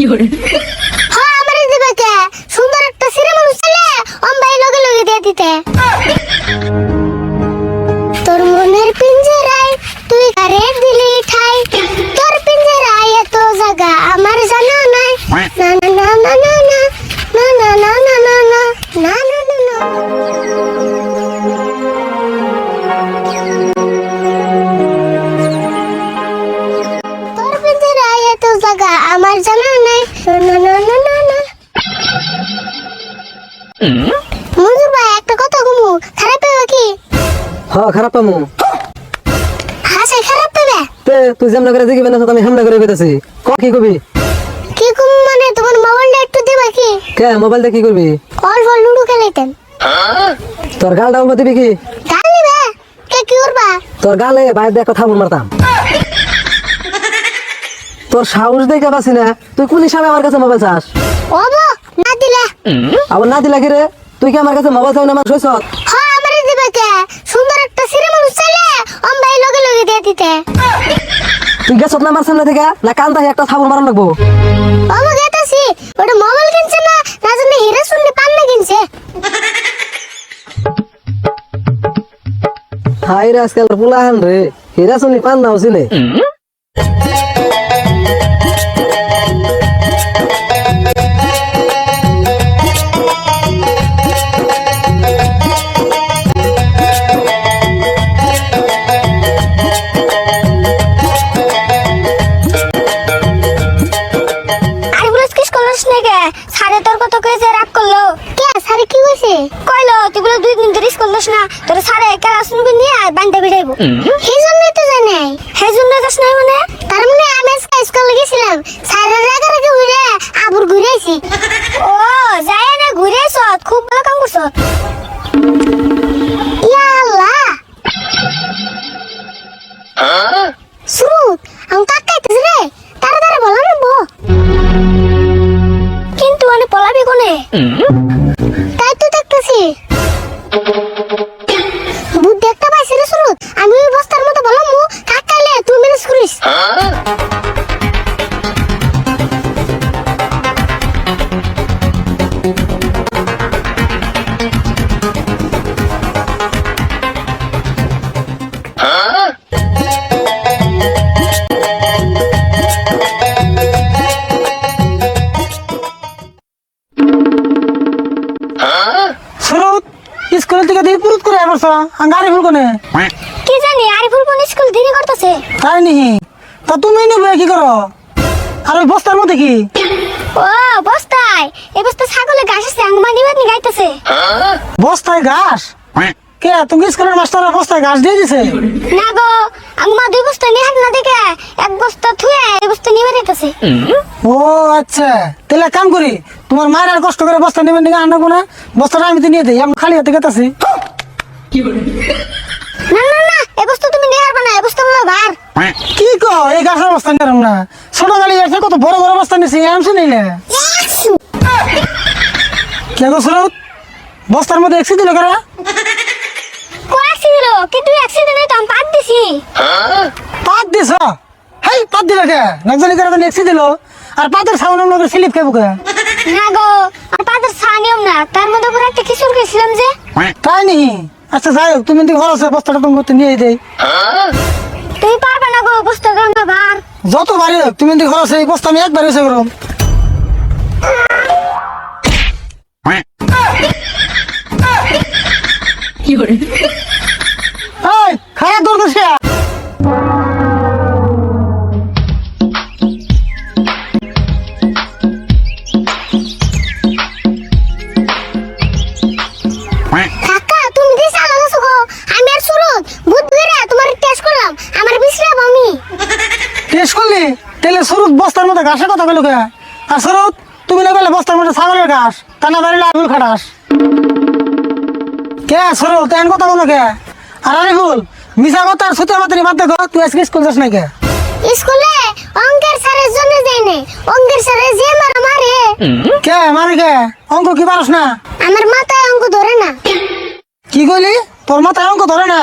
হ্যাঁ আমারে দিবে কে সুন্দর একটা সিরে মানুষ ছেলে অম্বাই লগে লগে দিয়ে দিতে তোর মনের পিঞ্জরায় তুই কারে দিলি ঠাই তোর পিঞ্জরায় এত জায়গা আমার জানা নাই না না না না না না না না না না না না না না তোর পিঞ্জরায় এত জায়গা আমার জানা নাই না না না না না মঞ্জুর ভাই একটা কথা কমু খারাপ হবে কি হ্যাঁ খারাপ পামু হ্যাঁ সে খারাপ হবে তুই যেমন করে দেখবি না আমি হেমনা করে কইতাছি কি কবি কি কম মানে তোমার মোবাইলটা একটু দিবা কি কে মোবাইল দিয়ে কি করবি অল্প লুডো খেলাইতেন তোর গালটা আমাকে দিবি কি গাল নিবে কে কি করবা তোর গালে বাইরে দিয়ে কথা মারতাম তোর সাহস দেখে পাচ্ছি না তুই কোন হিসাবে আমার কাছে মোবাইল চাস ওবো না দিলে আবার না দিলা কি রে তুই কি আমার কাছে মোবাইল চাও না আমার সইছ হ্যাঁ আমারে দিবে কে সুন্দর একটা সিরে মানুষ ছেলে অম্বাই লগে লগে দিয়ে দিতে তুই গেছ না আমার সামনে থেকে না কান তাই একটা থাবর মারান লাগবো ওবো গেতাছি ওটা মোবাইল কিনছে না না জানি হিরা শুননি পান না কিনছে হাই রে আজকাল পুলাহান রে হিরা শুনি পান নাও চিনে সারে তোর কত কইছে রাগ করলো কে সারে কি কইছে কইলো তুই বলে 2 দিন ধরে স্কুল যাস না তোর সারে ক্লাস শুনবি নিয়ে আর বান্ধে বিড়াইবো এই জন্যই তো জানাই এই জন্য যাস না মানে তার মানে আমি স্কুল গেছিলাম সারে রাগা রাগা ঘুরে আবুর ঘুরে আইছি ও যায় না ঘুরে আইছ খুব ভালো কাম করছ ইয়া আল্লাহ শুরু আমি কাকাইতেছ রে তাড়াতাড়ি বলা নেবো কিন্তু মানে পলাবি কোনে তাই তো দেখতেছি বুদ্ধি একটা পাইছি রে শুরু আমি ওই বস্তার মতো বললাম কাকাইলে তুই ম্যানেজ করিস স্কুল থেকে দিয়ে পুরুত করে আবার গাড়ি ফুল কোনে কি জানি আরিফুল কোন স্কুল দেরি করতেছে তাই নিহি তা তুমি নেবে কি করো আর ওই বস্তার মধ্যে কি ও বস্তায় এই বস্তা ছাগলে ঘাস আছে আঙ্গমা নিবাদ নি গাইতেছে বস্তায় ঘাস কে তুমি স্কুলের মাস্টার বস্তায় ঘাস দিয়ে দিছে না গো আঙ্গমা 2 বস্তা নিয়ে হাত না দেখে এক বস্তা থুয়ে এই বস্তা নিয়ে দিতেছে ও আচ্ছা তাহলে এক কাম করি তোমার মায়ের আর কষ্ট করে বস্তা নেবেন দিকে আনবো না বস্তাটা আমি তো নিয়ে দিই আমি খালি হাতে গেতাছি না না না এই বস্তা তুমি নিয়ে আসবে না এই বস্তা হলো ভার কি কো এই ঘাসের বস্তা নিলাম না ছোট গাড়ি আছে কত বড় বড় বস্তা নিছি আনছো নিলে কে গো সুরত বস্তার মধ্যে এক্সি দিল করা কো অ্যাক্সিডেন্ট কিন্তু অ্যাক্সিডেন্ট তো আমি পাত দিছি পাত দিছ হেই পাত দিল কে নাকজানি করে তো এক্সি দিল আর পাতের সাউন্ড লোকের স্লিপ খাবো কে না গো আর পাতের সানিয়ম না তার মধ্যে পুরো একটা কিশোর গেছিলাম যে তাই নি আচ্ছা যাই হোক তুমি দিকে খরচ বস্তাটা তুমি করতে নিয়ে দেই তুমি পারবে না গো বস্তা গঙ্গা ভার যত বাড়ি হোক তুমি দিকে খরচ এই বস্তা আমি একবার এসে করো এই খারাপ দৌড় করছে কাকা তুমি দিশা লাগাছো গো আমি আর সুরত বুধ ধরে তোমার টেস্ট করলাম আমার বিশ্রাম আমি টেস্ট করলি তাহলে সুরত বস্তার মধ্যে ঘাসের কথা বলো কে আর সুরত তুমি না বলে বস্তার মধ্যে ছাগলের ঘাস তা না বাড়িলে আঙুল খাটাস কে সুরত এমন কথা বলো কে আর আরিফুল মিশা কথা আর সুতে মাতারি বাদ দেখো তুই আজকে স্কুল যাস না কে স্কুলে অঙ্কের স্যারের জন্য যাই নাই অঙ্কের স্যারে যে মারে কে মানে কে অঙ্ক কি পারস না আমার মাথায় অঙ্ক ধরে না কি কইলি তোর মাথায় অঙ্ক ধরে না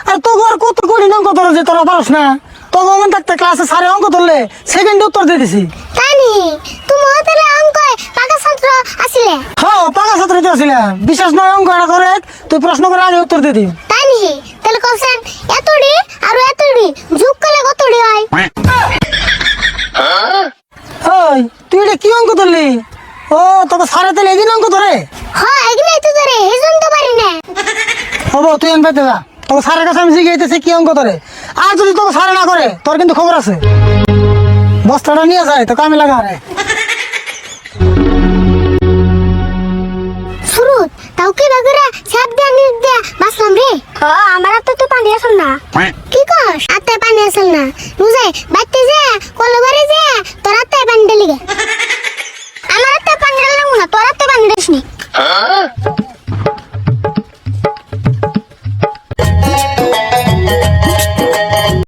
আর তো আর কত কঠিন অঙ্ক ধরে যে তোরা পারস না তো মন থাকতে ক্লাসে সারে অঙ্ক ধরলে সেকেন্ডে উত্তর দিয়ে দিছি তানি তুমি হ্যাঁ পাকা ছাত্র তো ছিলাম বিশেষ নয় অঙ্ক এটা করে তুই প্রশ্ন করে আগে উত্তর দিয়ে দিই তাই নাকি? তাহলে কোশ্চেন এতডি আর এতডি যোগ করলে কতডি হয়? ওই তুই এটা কি অঙ্ক ধরলি? ও তোকে সারে তাহলে এই দিন অঙ্ক ধরে হ্যাঁ এগুলাই তো ধরে হেজন তো পারি না। হবো তুই এন পেতে যা তোকে সারের কাছে আমি শিখাইতেছি কি অঙ্ক ধরে আর যদি তোকে সারে না করে তোর কিন্তু খবর আছে বস্তাটা নিয়ে যায় তো কামে লাগা রে সুরুত তাও কি বাগরা ছাপ দিয়া নিট দিয়া বাসলাম রে। আমার হাতে তো পানি আসল না। কি কস? হাতে পানি আসল না বুঝাই বাইতে যা কলবারে যা তোর হাতে পানি ঢালি গে। আমার হাতে পানি ঢাললাম না তোর হাতে পানি ঢালিস নি।